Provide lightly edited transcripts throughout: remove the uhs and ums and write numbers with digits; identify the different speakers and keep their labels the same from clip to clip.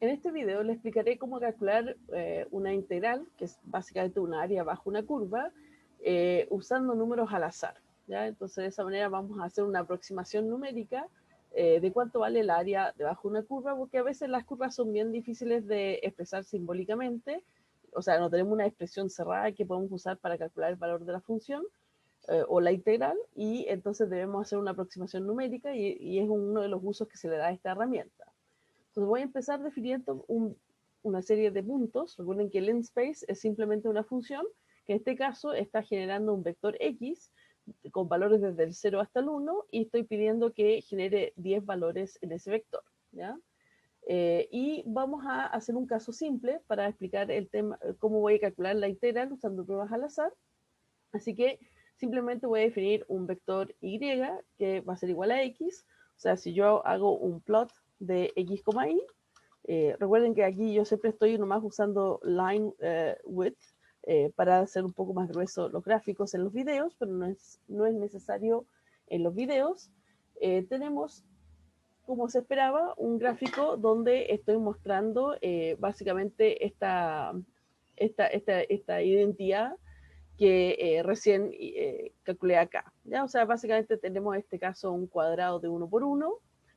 Speaker 1: En este video le explicaré cómo calcular una integral, que es básicamente un área bajo una curva, usando números al azar, ¿ya? Entonces, de esa manera vamos a hacer una aproximación numérica de cuánto vale el área debajo de una curva, porque a veces las curvas son bien difíciles de expresar simbólicamente, o sea, no tenemos una expresión cerrada que podemos usar para calcular el valor de la función, o la integral, y entonces debemos hacer una aproximación numérica y es uno de los usos que se le da a esta herramienta. Entonces voy a empezar definiendo una serie de puntos. Recuerden que el linspace es simplemente una función que en este caso está generando un vector X con valores desde el 0 hasta el 1 y estoy pidiendo que genere 10 valores en ese vector, ¿ya? Y vamos a hacer un caso simple para explicar el tema, cómo voy a calcular la integral usando pruebas al azar. Así que simplemente voy a definir un vector Y que va a ser igual a X. O sea, si yo hago un plot de X, Y, recuerden que aquí yo siempre estoy nomás usando line width para hacer un poco más grueso los gráficos en los videos, pero no es necesario en los videos. Tenemos, como se esperaba, un gráfico donde estoy mostrando básicamente esta identidad que recién calculé acá, ¿ya? O sea, básicamente tenemos en este caso un cuadrado de 1 por 1,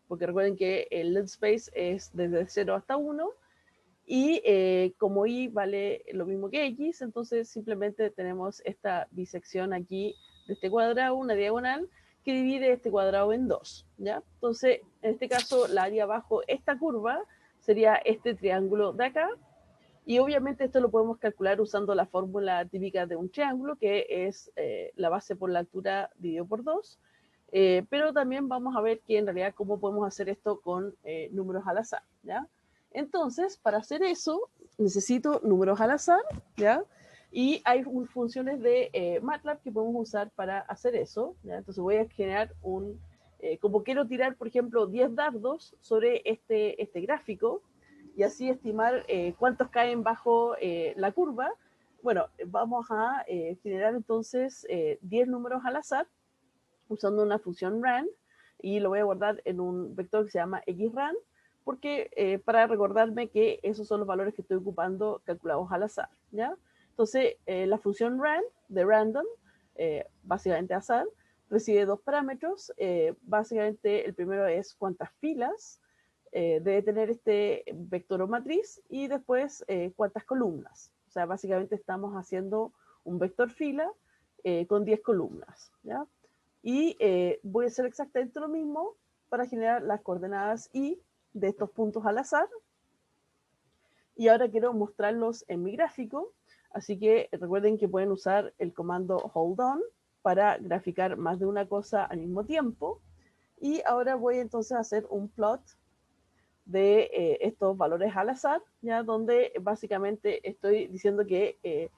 Speaker 1: porque recuerden que el linspace es desde 0 hasta 1, y como y vale lo mismo que x, entonces simplemente tenemos esta bisección aquí de este cuadrado, una diagonal, que divide este cuadrado en dos, ¿ya? Entonces, en este caso, la área bajo esta curva sería este triángulo de acá, y obviamente esto lo podemos calcular usando la fórmula típica de un triángulo, que es la base por la altura dividido por 2. Pero también vamos a ver que en realidad cómo podemos hacer esto con números al azar, ¿ya? Entonces, para hacer eso, necesito números al azar, ¿ya? Y hay funciones de MATLAB que podemos usar para hacer eso, ¿ya? Entonces voy a generar como quiero tirar, por ejemplo, 10 dardos sobre este gráfico, y así estimar cuántos caen bajo la curva. Bueno, vamos a generar entonces 10 números al azar usando una función rand, y lo voy a guardar en un vector que se llama xrand, porque para recordarme que esos son los valores que estoy ocupando calculados al azar, ¿ya? Entonces, la función rand de random, básicamente azar, recibe dos parámetros. Básicamente, el primero es cuántas filas debe tener este vector o matriz, y después cuántas columnas. O sea, básicamente estamos haciendo un vector fila con 10 columnas, ¿ya? Y voy a hacer exactamente lo mismo para generar las coordenadas y de estos puntos al azar. Y ahora quiero mostrarlos en mi gráfico, así que recuerden que pueden usar el comando hold on para graficar más de una cosa al mismo tiempo. Y ahora voy entonces a hacer un plot de estos valores al azar, ya, donde básicamente estoy diciendo que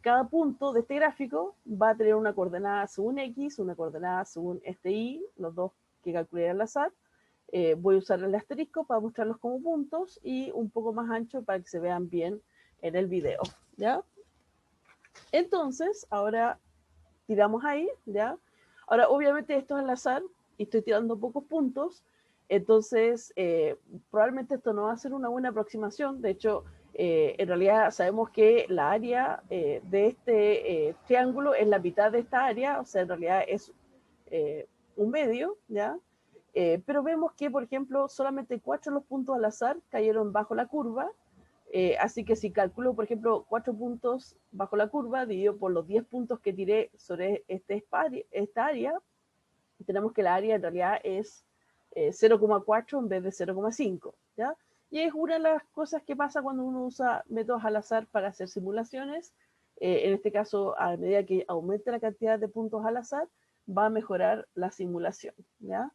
Speaker 1: cada punto de este gráfico va a tener una coordenada según X, una coordenada según este Y, los dos que calculé al azar. Voy a usar el asterisco para mostrarlos como puntos y un poco más ancho para que se vean bien en el video, ¿ya? Entonces, ahora tiramos ahí, ¿ya? Ahora, obviamente esto es al azar y estoy tirando pocos puntos, entonces probablemente esto no va a ser una buena aproximación. De hecho, en realidad sabemos que la área de este triángulo es la mitad de esta área, o sea, en realidad es un medio, ¿ya? Pero vemos que, por ejemplo, solamente 4 de los puntos al azar cayeron bajo la curva. Así que si calculo, por ejemplo, 4 puntos bajo la curva, dividido por los 10 puntos que tiré sobre esta área, tenemos que la área en realidad es 0,4 en vez de 0,5, ¿ya? Y es una de las cosas que pasa cuando uno usa métodos al azar para hacer simulaciones. En este caso, a medida que aumente la cantidad de puntos al azar, va a mejorar la simulación, ¿ya?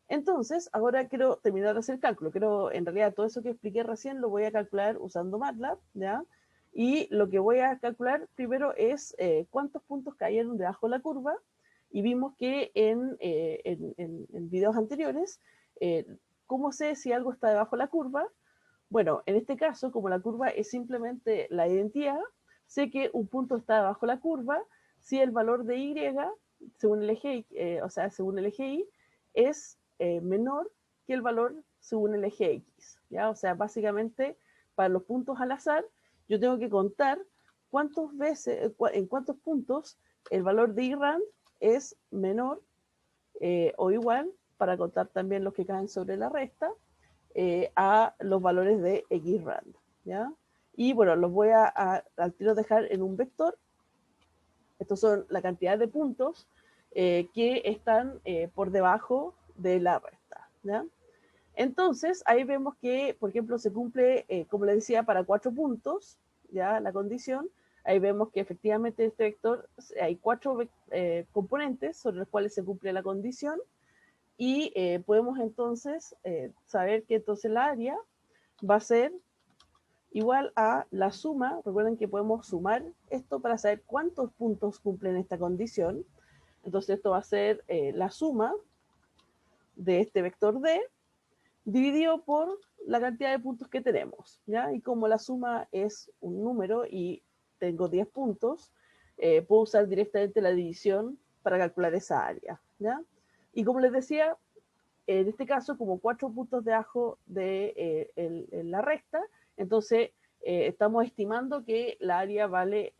Speaker 1: Entonces, ahora quiero terminar de hacer el cálculo. En realidad, todo eso que expliqué recién lo voy a calcular usando MATLAB, ¿ya? Y lo que voy a calcular primero es cuántos puntos cayeron debajo de la curva. Y vimos que en videos anteriores, eh, ¿cómo sé si algo está debajo de la curva? Bueno, en este caso, como la curva es simplemente la identidad, sé que un punto está debajo de la curva si el valor de y, según el eje, o sea, según el eje y, es menor que el valor según el eje X, ¿ya? O sea, básicamente, para los puntos al azar, yo tengo que contar cuántas veces, en cuántos puntos el valor de IRAND es menor o igual, para contar también los que caen sobre la resta, a los valores de XRAND, ¿ya? Y bueno, los voy al tiro dejar en un vector. Estos son la cantidad de puntos que están por debajo de la resta, ¿ya? Entonces, ahí vemos que, por ejemplo, se cumple, como les decía, para 4 puntos, ya la condición. Ahí vemos que efectivamente este vector, hay 4 componentes sobre los cuales se cumple la condición. Y podemos entonces saber que entonces la área va a ser igual a la suma. Recuerden que podemos sumar esto para saber cuántos puntos cumplen esta condición. Entonces esto va a ser la suma de este vector D dividido por la cantidad de puntos que tenemos, ¿ya? Y como la suma es un número y tengo 10 puntos, puedo usar directamente la división para calcular esa área, ¿ya? Y como les decía, en este caso, como 4 puntos debajo de la resta, entonces estamos estimando que la área vale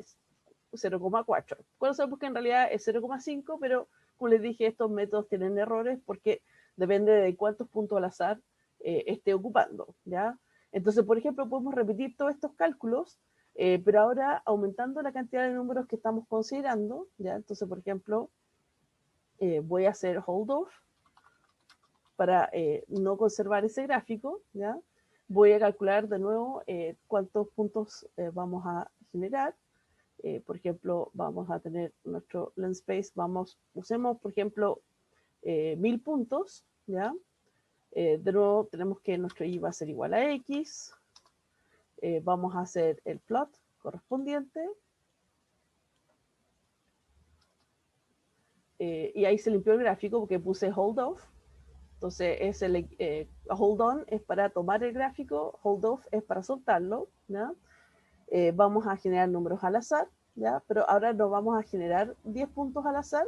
Speaker 1: 0,4. Bueno, sabemos que en realidad es 0,5, pero como les dije, estos métodos tienen errores porque depende de cuántos puntos al azar esté ocupando, ¿ya? Entonces, por ejemplo, podemos repetir todos estos cálculos, pero ahora aumentando la cantidad de números que estamos considerando, ¿ya? Entonces, por ejemplo, voy a hacer hold off para no conservar ese gráfico, ¿ya? Voy a calcular de nuevo cuántos puntos vamos a generar. Por ejemplo, vamos a tener nuestro lens space, usemos, por ejemplo, 1000 puntos, ¿ya? De nuevo, tenemos que nuestro y va a ser igual a X. Vamos a hacer el plot correspondiente. Y ahí se limpió el gráfico porque puse hold off. Entonces, hold on es para tomar el gráfico, hold off es para soltarlo, ¿ya? Vamos a generar números al azar, ¿ya? Pero ahora no vamos a generar 10 puntos al azar,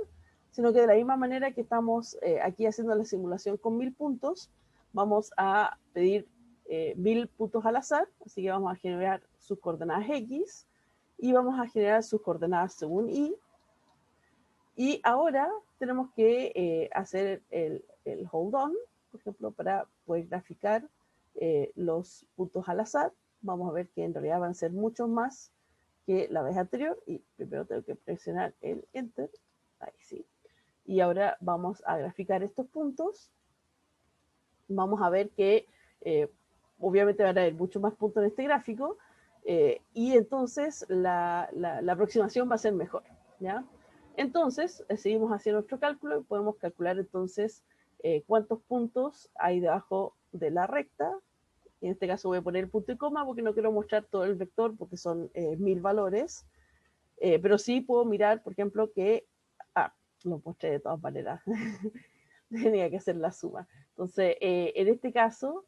Speaker 1: sino que de la misma manera que estamos aquí haciendo la simulación con 1000 puntos, vamos a pedir 1000 puntos al azar, así que vamos a generar sus coordenadas X y vamos a generar sus coordenadas según Y. Y ahora tenemos que hacer el hold on, por ejemplo, para poder graficar los puntos al azar. Vamos a ver que en realidad van a ser muchos más que la vez anterior. Y primero tengo que presionar el Enter. Ahí sí. Y ahora vamos a graficar estos puntos. Vamos a ver que obviamente van a haber muchos más puntos en este gráfico. Y entonces la aproximación va a ser mejor, ¿ya? Entonces, seguimos haciendo nuestro cálculo y podemos calcular entonces cuántos puntos hay debajo de la recta. En este caso voy a poner el punto y coma porque no quiero mostrar todo el vector porque son 1000 valores. Pero sí puedo mirar, por ejemplo, que... lo mostré de todas maneras. Tenía que hacer la suma. Entonces, en este caso,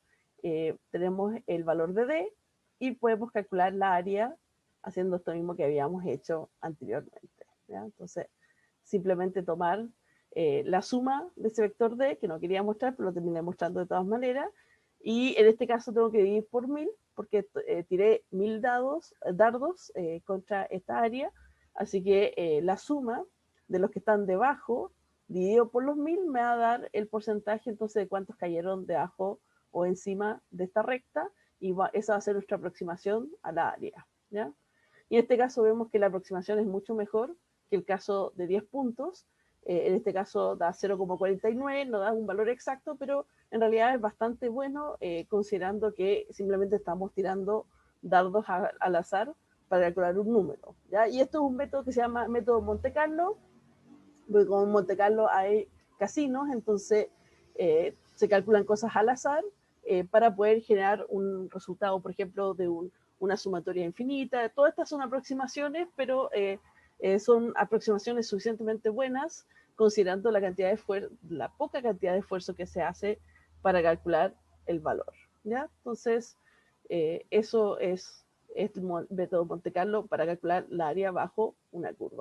Speaker 1: tenemos el valor de D y podemos calcular la área haciendo esto mismo que habíamos hecho anteriormente, ¿ya? Entonces, simplemente tomar la suma de ese vector D, que no quería mostrar, pero lo terminé mostrando de todas maneras, y en este caso tengo que dividir por 1000, porque tiré 1000 dardos contra esta área, así que la suma de los que están debajo dividido por los 1000 me va a dar el porcentaje entonces de cuántos cayeron debajo o encima de esta recta, y esa va a ser nuestra aproximación a la área, ¿ya? Y en este caso vemos que la aproximación es mucho mejor que el caso de 10 puntos. En este caso da 0,49, no da un valor exacto, pero en realidad es bastante bueno considerando que simplemente estamos tirando dardos al azar para calcular un número, ¿ya? Y esto es un método que se llama método Monte Carlo, porque como en Monte Carlo hay casinos, entonces se calculan cosas al azar para poder generar un resultado, por ejemplo, de una sumatoria infinita. Todas estas son aproximaciones, pero son aproximaciones suficientemente buenas considerando la poca cantidad de esfuerzo que se hace para calcular el valor, ¿ya? Entonces, eso es el método Monte Carlo para calcular la área bajo una curva.